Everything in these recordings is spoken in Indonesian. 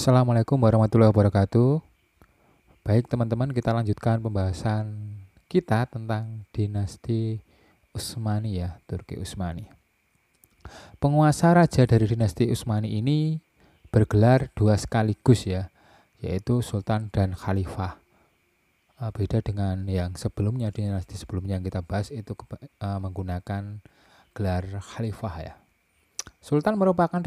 Assalamualaikum warahmatullahi wabarakatuh. Baik teman-teman, kita lanjutkan pembahasan kita tentang dinasti Utsmani ya, Turki Utsmani. Penguasa raja dari dinasti Utsmani ini bergelar dua sekaligus ya, yaitu Sultan dan Khalifah. Beda dengan yang sebelumnya, dinasti sebelumnya yang kita bahas itu menggunakan gelar Khalifah ya. Sultan merupakan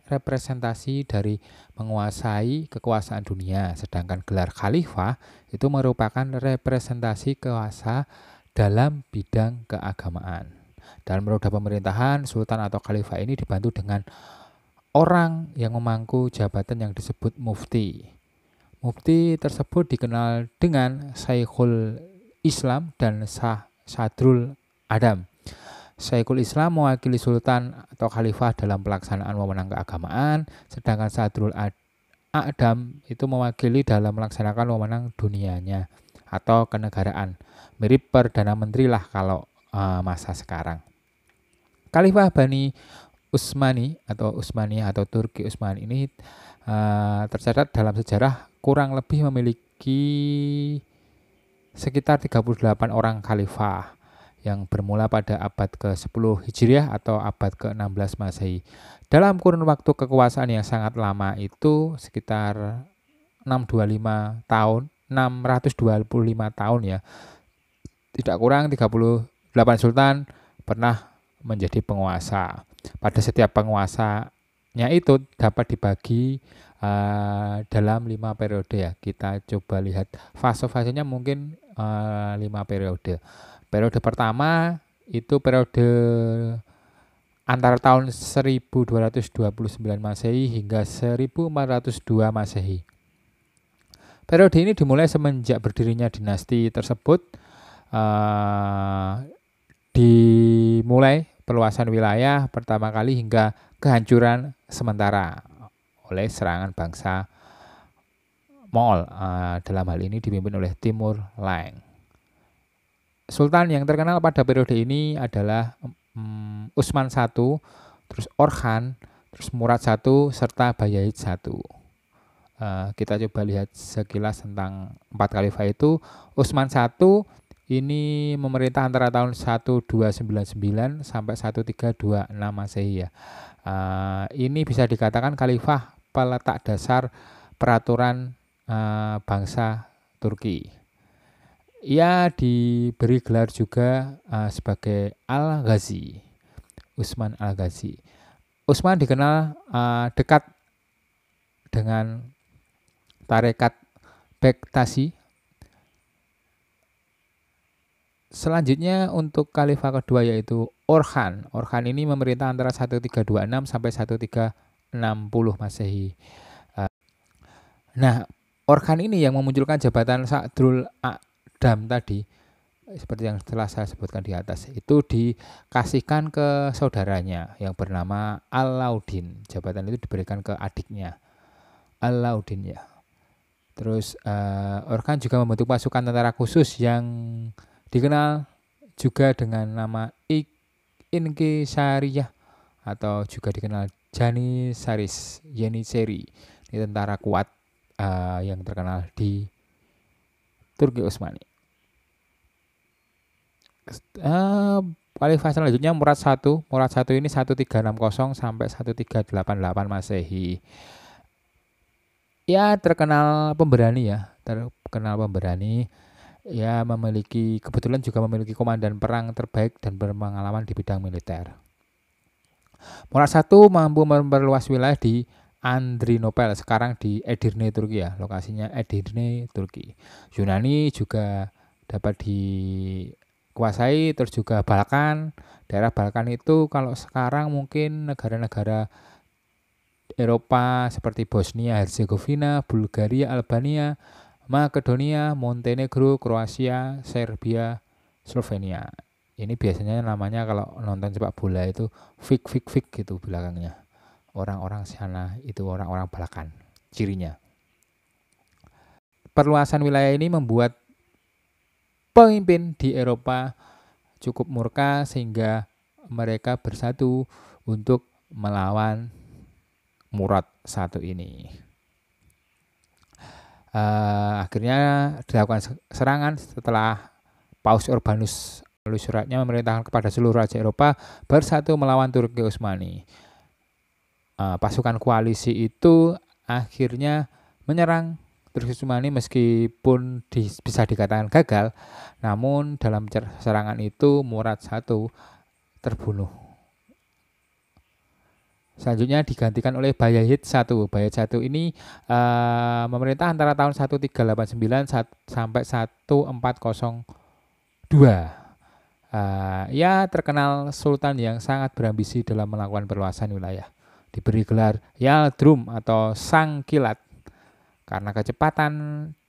representasi dari menguasai kekuasaan dunia, sedangkan gelar khalifah itu merupakan representasi kuasa dalam bidang keagamaan. Dalam roda pemerintahan, sultan atau khalifah ini dibantu dengan orang yang memangku jabatan yang disebut mufti. Mufti tersebut dikenal dengan Syekhul Islam dan Sadrul Adam. Syekhul Islam mewakili sultan atau khalifah dalam pelaksanaan wewenang keagamaan, sedangkan Sadrul Adam itu mewakili dalam melaksanakan wewenang dunianya atau kenegaraan. Mirip Perdana Menteri lah kalau masa sekarang. Khalifah Bani Utsmani atau Turki Utsmani ini tercatat dalam sejarah kurang lebih memiliki sekitar 38 orang khalifah yang bermula pada abad ke-10 Hijriah atau abad ke-16 Masehi. Dalam kurun waktu kekuasaan yang sangat lama itu sekitar 625 tahun, 625 tahun ya. Tidak kurang 38 sultan pernah menjadi penguasa. Pada setiap penguasanya itu dapat dibagi dalam 5 periode ya. Kita coba lihat fase-fasenya mungkin 5 periode. Periode pertama itu periode antara tahun 1229 Masehi hingga 1402 Masehi. Periode ini dimulai semenjak berdirinya dinasti tersebut, dimulai perluasan wilayah pertama kali hingga kehancuran sementara oleh serangan bangsa Mongol, dalam hal ini dipimpin oleh Timur Leng. Sultan yang terkenal pada periode ini adalah Utsman I, terus Orhan, terus Murad I, serta Bayezid I. Kita coba lihat sekilas tentang 4 khalifah itu. Utsman I ini memerintah antara tahun 1299 sampai 1326 Masehi ya. Ini bisa dikatakan khalifah peletak dasar peraturan bangsa Turki. Ia diberi gelar juga sebagai Al-Ghazi, Utsman Al-Ghazi. Utsman dikenal dekat dengan tarekat Bektashi. Selanjutnya untuk khalifah kedua yaitu Orhan. Orhan ini memerintah antara 1326 sampai 1360 Masehi. Nah, Orhan ini yang memunculkan jabatan Sadrul Adam tadi, seperti yang telah saya sebutkan di atas, itu dikasihkan ke saudaranya yang bernama Alauddin. Jabatan itu diberikan ke adiknya Alauddin ya. Terus Orhan juga membentuk pasukan tentara khusus yang dikenal juga dengan nama Inki-Sariyah atau juga dikenal Janissary. Ini tentara kuat yang terkenal di Turki Utsmani. Khalifah selanjutnya Murad I. Murad I ini 1360 sampai 1388 Masehi. Ya terkenal pemberani ya, Ya kebetulan juga memiliki komandan perang terbaik dan berpengalaman di bidang militer. Murad I mampu memperluas wilayah di Andrinopel, sekarang di Edirne Turki ya, lokasinya Edirne Turki. Yunani juga dapat dikuasai, terus juga Balkan. Daerah Balkan itu kalau sekarang mungkin negara-negara Eropa seperti Bosnia, Herzegovina, Bulgaria, Albania, Makedonia, Montenegro, Kroasia, Serbia, Slovenia. Ini biasanya namanya kalau nonton sepak bola itu fik gitu belakangnya. Orang-orang sana itu orang-orang Balkan cirinya. Perluasan wilayah ini membuat pemimpin di Eropa cukup murka sehingga mereka bersatu untuk melawan Murad I ini. Akhirnya dilakukan serangan setelah Paus Urbanus melalui suratnya memerintahkan kepada seluruh raja Eropa bersatu melawan Turki Utsmani. Pasukan koalisi itu akhirnya menyerang Turki Utsmani meskipun bisa dikatakan gagal, namun dalam serangan itu Murad I terbunuh. Selanjutnya digantikan oleh Bayezid I. Bayezid I ini memerintah antara tahun 1389 sampai 1402. Ia terkenal sultan yang sangat berambisi dalam melakukan perluasan wilayah. Diberi gelar Yaldrum atau Sang Kilat karena kecepatan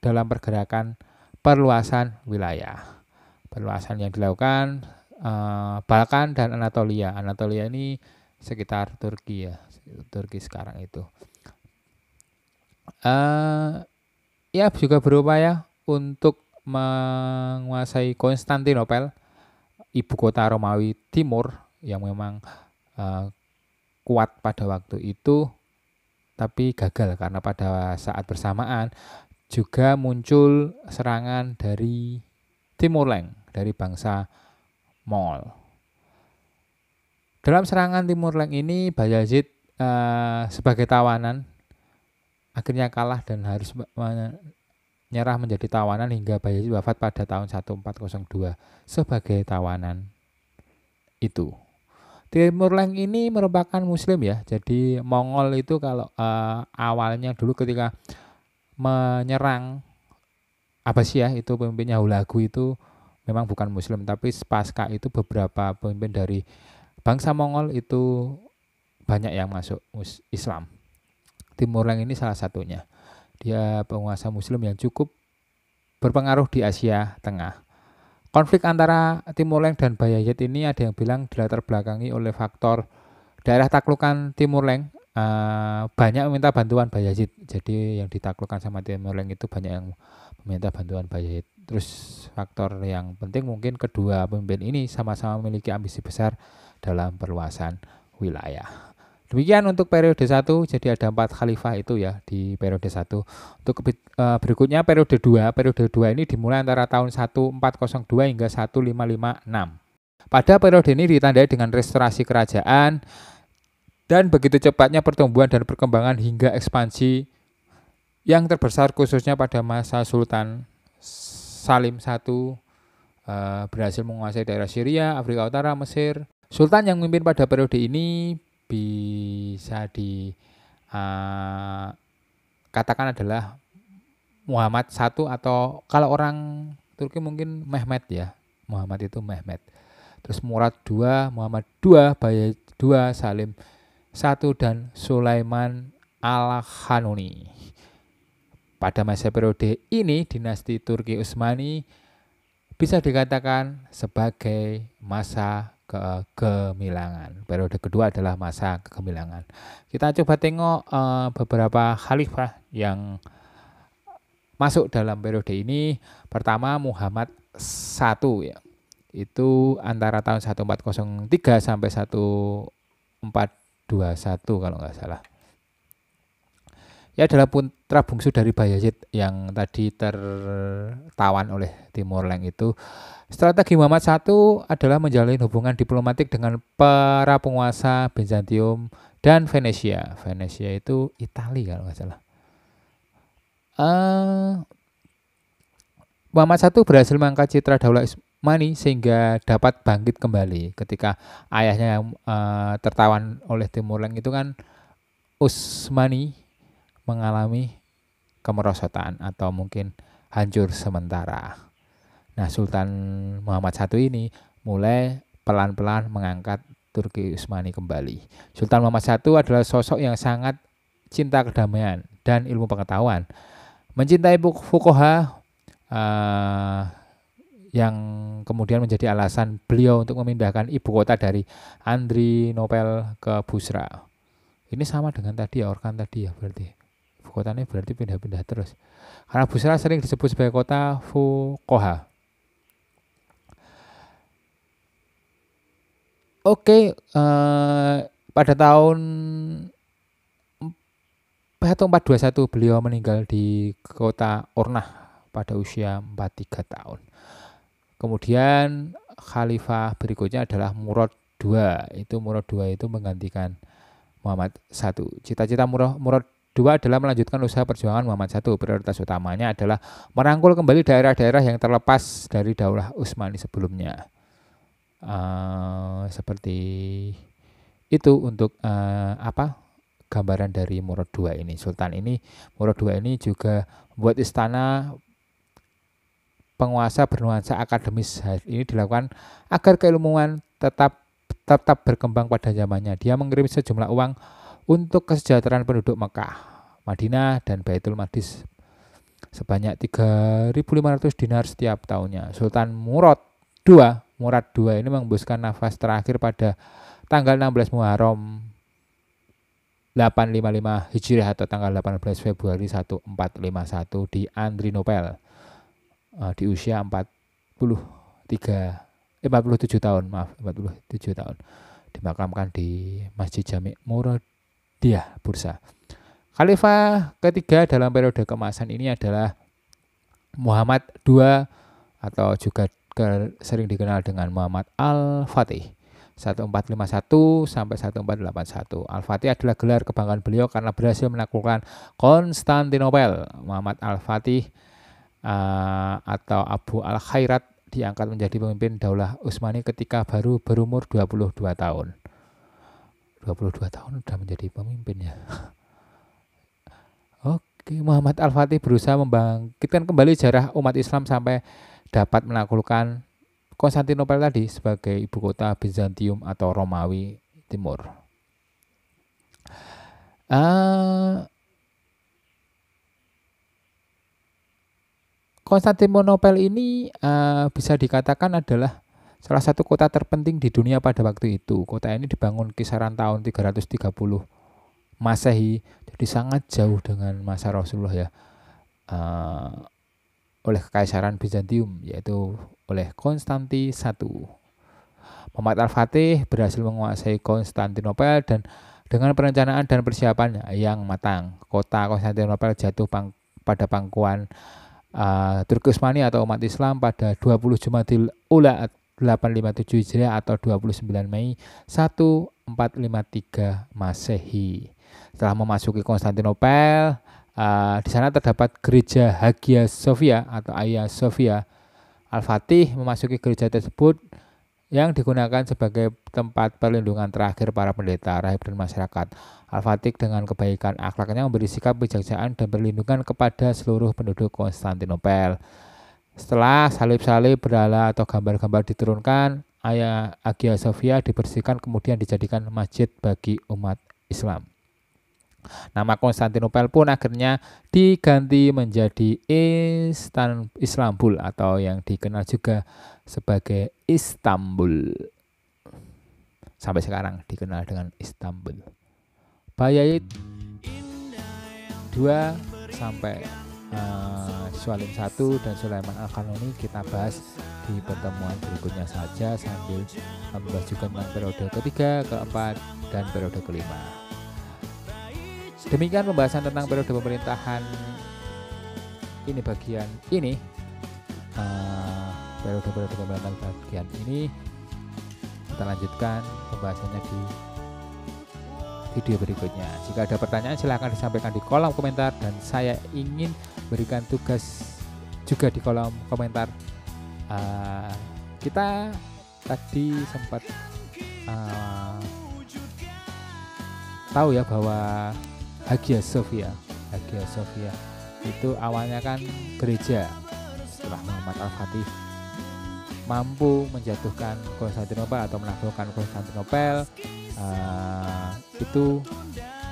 dalam pergerakan perluasan wilayah. Perluasan yang dilakukan Balkan dan Anatolia. Anatolia ini sekitar Turki ya, Turki sekarang itu. Ia juga berupaya untuk menguasai Konstantinopel, ibu kota Romawi Timur yang memang kuat pada waktu itu, tapi gagal karena pada saat bersamaan juga muncul serangan dari Timur Leng, dari bangsa Mongol. Dalam serangan Timur Leng ini Bayezid sebagai tawanan akhirnya kalah dan harus menyerah menjadi tawanan hingga Bayezid wafat pada tahun 1402 sebagai tawanan itu. Timur Leng ini merupakan Muslim ya, jadi Mongol itu kalau awalnya dulu ketika menyerang Abbasiyah itu pemimpinnya Hulagu itu memang bukan Muslim, tapi pasca itu beberapa pemimpin dari bangsa Mongol itu banyak yang masuk Islam. Timur Leng ini salah satunya. Dia penguasa Muslim yang cukup berpengaruh di Asia Tengah. Konflik antara Timur Leng dan Bayezid ini ada yang bilang dilatar belakangi oleh faktor daerah taklukan Timur Leng banyak meminta bantuan Bayezid. Jadi yang ditaklukkan sama Timur Leng itu banyak yang meminta bantuan Bayezid. Terus faktor yang penting mungkin kedua pemimpin ini sama-sama memiliki ambisi besar dalam perluasan wilayah. Demikian untuk periode 1, jadi ada 4 khalifah itu ya di periode 1. Untuk berikutnya periode 2. Periode 2 ini dimulai antara tahun 1402 hingga 1556. Pada periode ini ditandai dengan restorasi kerajaan dan begitu cepatnya pertumbuhan dan perkembangan hingga ekspansi yang terbesar khususnya pada masa Sultan Salim I berhasil menguasai daerah Syria, Afrika Utara, Mesir. Sultan yang memimpin pada periode ini bisa dikatakan adalah Muhammad I atau kalau orang Turki mungkin Mehmet ya. Muhammad itu Mehmet. Terus Murad II, Muhammad II, Bayezid II, Salim I dan Sulaiman Al-Khanuni. Pada masa periode ini dinasti Turki Utsmani bisa dikatakan sebagai masa kegemilangan. Periode kedua adalah masa kegemilangan. Kita coba tengok beberapa khalifah yang masuk dalam periode ini. Pertama Muhammad I ya. Itu antara tahun 1403 sampai 1421 kalau nggak salah. Ia adalah putra bungsu dari Bayezid yang tadi tertawan oleh Timur Leng itu. Strategi Muhammad I adalah menjalin hubungan diplomatik dengan para penguasa Bizantium dan Venesia. Venesia itu Italia kalau nggak salah. Muhammad I berhasil mengangkat citra Daulah Utsmani sehingga dapat bangkit kembali ketika ayahnya yang tertawan oleh Timur Leng itu kan Utsmani mengalami kemerosotan atau mungkin hancur sementara. Nah, Sultan Muhammad I ini mulai pelan-pelan mengangkat Turki Utsmani kembali. Sultan Muhammad I adalah sosok yang sangat cinta kedamaian dan ilmu pengetahuan. Mencintai fuqaha yang kemudian menjadi alasan beliau untuk memindahkan ibu kota dari Andrinopel ke Busra. Ini sama dengan tadi ya, Orkan tadi ya berarti. Ibu kotanya berarti pindah-pindah terus. Karena Busra sering disebut sebagai kota fuqaha. Oke, pada tahun 1421 beliau meninggal di kota Ornah pada usia 43 tahun. Kemudian khalifah berikutnya adalah Murad II. Murad II itu menggantikan Muhammad I. Cita-cita Murad II adalah melanjutkan usaha perjuangan Muhammad I. Prioritas utamanya adalah merangkul kembali daerah-daerah yang terlepas dari Daulah Utsmani sebelumnya. Seperti itu untuk gambaran dari Murad II ini. Murad II ini juga membuat istana penguasa bernuansa akademis. Ini dilakukan agar keilmuan tetap berkembang pada zamannya. Dia mengirim sejumlah uang untuk kesejahteraan penduduk Mekah, Madinah, dan Baitul Maqdis sebanyak 3.500 dinar setiap tahunnya. Sultan Murad II ini menghembuskan nafas terakhir pada tanggal 16 Muharram 855 Hijriah atau tanggal 18 Februari 1451 di Adrianople di usia 47 tahun. Dimakamkan di Masjid Jami' Muradiyah, Bursa. Khalifah ketiga dalam periode keemasan ini adalah Muhammad II atau juga sering dikenal dengan Muhammad Al-Fatih 1451 sampai 1481. Al-Fatih adalah gelar kebanggaan beliau karena berhasil menaklukkan Konstantinopel. Muhammad Al-Fatih atau Abu Al-Khairat diangkat menjadi pemimpin Daulah Utsmani ketika baru berumur 22 tahun. 22 tahun sudah menjadi pemimpin ya. Oke, Muhammad Al-Fatih berusaha membangkitkan kembali sejarah umat Islam sampai dapat menaklukkan Konstantinopel tadi sebagai ibu kota Bizantium atau Romawi Timur. Konstantinopel ini bisa dikatakan adalah salah satu kota terpenting di dunia pada waktu itu. Kota ini dibangun kisaran tahun 330 Masehi, jadi sangat jauh dengan masa Rasulullah ya. Oleh Kekaisaran Bizantium, yaitu oleh Konstantin I. Muhammad Al-Fatih berhasil menguasai Konstantinopel dan dengan perencanaan dan persiapan yang matang, kota Konstantinopel jatuh pada pangkuan Turki Utsmani atau umat Islam pada 20 Jumadil Ula 857 Hijriah atau 29 Mei 1453 Masehi. Setelah memasuki Konstantinopel, di sana terdapat gereja Hagia Sophia atau Hagia Sophia. Al-Fatih memasuki gereja tersebut yang digunakan sebagai tempat perlindungan terakhir para pendeta, rahib, dan masyarakat. Al-Fatih dengan kebaikan akhlaknya memberi sikap kebijaksanaan dan perlindungan kepada seluruh penduduk Konstantinopel. Setelah salib-salib, berhala atau gambar-gambar diturunkan, Hagia Sophia dibersihkan kemudian dijadikan masjid bagi umat Islam. Nama Konstantinopel pun akhirnya diganti menjadi Istanbul atau yang dikenal juga sebagai Istanbul. Sampai sekarang dikenal dengan Istanbul. Bayezid 2 sampai Sulaim 1 dan Sulaiman Al-Kanuni kita bahas di pertemuan berikutnya saja sambil membahas juga tentang periode ketiga, keempat, dan periode kelima. Demikian pembahasan tentang periode pemerintahan ini bagian ini. Periode pemerintahan bagian ini kita lanjutkan pembahasannya di video berikutnya. Jika ada pertanyaan silahkan disampaikan di kolom komentar dan saya ingin berikan tugas juga di kolom komentar. Kita tadi sempat tahu ya bahwa Hagia Sophia itu awalnya kan gereja. Setelah Muhammad Al-Fatih mampu menjatuhkan Konstantinopel atau menaklukkan Konstantinopel,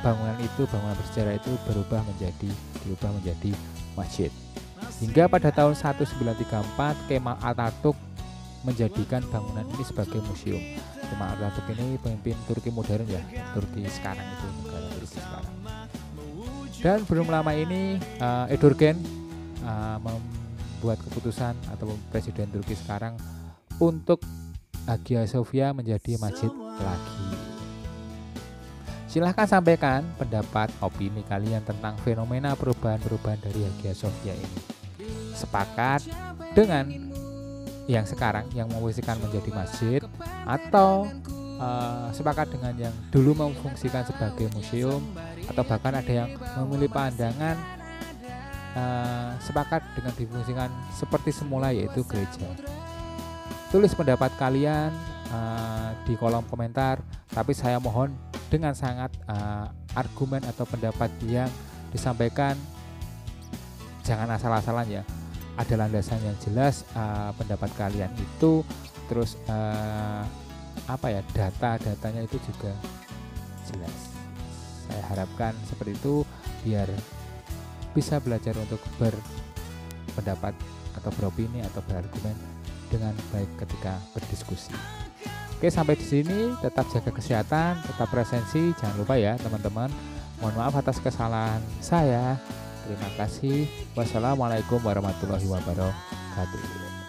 bangunan bersejarah itu dirubah menjadi masjid. Hingga pada tahun 1934 Kemal Atatürk menjadikan bangunan ini sebagai museum. Kemal Atatürk ini pemimpin Turki modern ya, Turki sekarang itu, negara Turki sekarang. Dan belum lama ini Erdogan membuat keputusan atau presiden Turki sekarang untuk Hagia Sophia menjadi masjid lagi. Silahkan sampaikan pendapat opini kalian tentang fenomena perubahan-perubahan dari Hagia Sophia ini. Sepakat dengan yang sekarang yang memfungsikan menjadi masjid, atau sepakat dengan yang dulu memfungsikan sebagai museum, atau bahkan ada yang memilih pandangan sepakat dengan difungsikan seperti semula, yaitu gereja. Tulis pendapat kalian di kolom komentar, tapi saya mohon dengan sangat argumen atau pendapat yang disampaikan jangan asal-asalan ya, ada landasan yang jelas pendapat kalian itu, terus data-datanya itu juga jelas. Saya harapkan seperti itu biar bisa belajar untuk berpendapat atau beropini atau berargumen dengan baik ketika berdiskusi. Oke, sampai di sini. Tetap jaga kesehatan, tetap presensi, jangan lupa ya teman-teman. Mohon maaf atas kesalahan saya. Terima kasih. Wassalamualaikum warahmatullahi wabarakatuh.